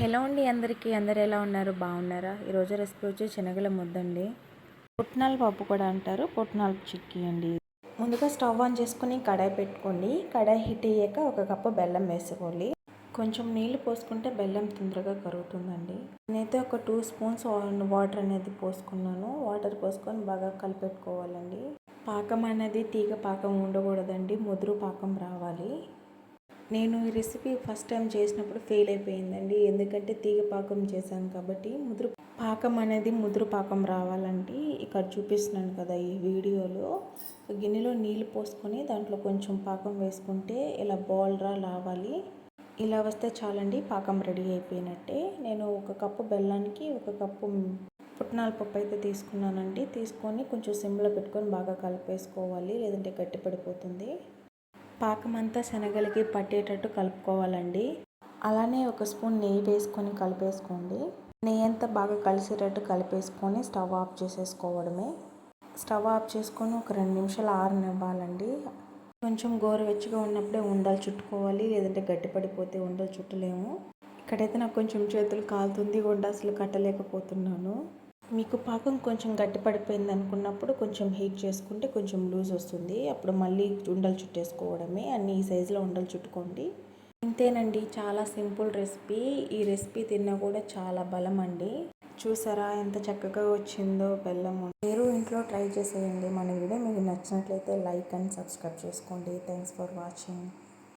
Hello అండి అందరికీ. అందరు ఎలా ఉన్నారు? బాగున్నారా? ఈరోజు రెసిపీ వచ్చి శనగల ముద్దండి. పుట్నాల పప్పు కూడా అంటారు, పుట్నాల చిక్కీ అండి. ముందుగా స్టవ్ ఆన్ చేసుకుని కడాయి పెట్టుకోండి. కడాయి హీట్ అయ్యాక 1 కప్పు బెల్లం వేసుకోవాలి. కొంచెం నీళ్లు పోసుకుంటే బెల్లం తొందరగా కరుగుతుందండి. నేనైతే ఒక 2 స్పూన్స్ వాటర్ అనేది పోసుకున్నాను. వాటర్ పోసుకొని బాగా కలిపెట్టుకోవాలండి. పాకం అనేది తీగ పాకం ఉండకూడదండి, ముదురు పాకం రావాలి. నేను ఈ రెసిపీ ఫస్ట్ టైం చేసినప్పుడు ఫెయిల్ అయిపోయిందండి. ఎందుకంటే తీగ పాకం చేశాను కాబట్టి ముదురు పాకం రావాలండి. ఇక్కడ చూపిస్తున్నాను కదా ఈ వీడియోలో. గిన్నెలో నీళ్ళు పోసుకొని దాంట్లో కొంచెం పాకం వేసుకుంటే ఇలా బాల్రా రావాలి. ఇలా వస్తే చాలండి, పాకం రెడీ అయిపోయినట్టే. నేను 1 కప్పు బెల్లానికి 1 కప్పు పుట్నాల పప్పు అయితే తీసుకున్నానండి. తీసుకొని కొంచెం సిమ్లో పెట్టుకొని బాగా కలిపేసుకోవాలి, లేదంటే గట్టి పడిపోతుంది. పాకం అంతా శనగలకి పట్టేటట్టు కలుపుకోవాలండి. అలానే 1 స్పూన్ నెయ్యి వేసుకొని కలిపేసుకోండి. నెయ్యి అంతా బాగా కలిసేటట్టు కలిపేసుకొని స్టవ్ ఆఫ్ చేసేసుకోవడమే. స్టవ్ ఆఫ్ చేసుకొని ఒక 2 నిమిషాలు ఆరనివ్వాలండి. కొంచెం గోరువెచ్చగా ఉన్నప్పుడే ఉండలు చుట్టుకోవాలి, లేదంటే గట్టి పడిపోతే ఉండలు చుట్టలేము. ఇక్కడైతే నాకు కొంచెం చేతులు కాలుతుంది, ఉండ అసలు కట్టలేకపోతున్నాను. మీకు పాకం కొంచెం గట్టి పడిపోయింది అనుకున్నప్పుడు కొంచెం హీట్ చేసుకుంటే కొంచెం లూజ్ వస్తుంది. అప్పుడు మళ్ళీ ఉండలు చుట్టేసుకోవడమే. అన్ని ఈ సైజులో ఉండలు చుట్టుకోండి. ఇంతేనండి, చాలా సింపుల్ రెసిపీ. ఈ రెసిపీ తిన్నా కూడా చాలా బలం అండి. చూసారా ఎంత చక్కగా వచ్చిందో బెల్లము. మీరు ఇంట్లో ట్రై చేసేయండి. మన వీడియో మీకు నచ్చినట్లయితే లైక్ అండ్ సబ్స్క్రైబ్ చేసుకోండి. Thanks for watching.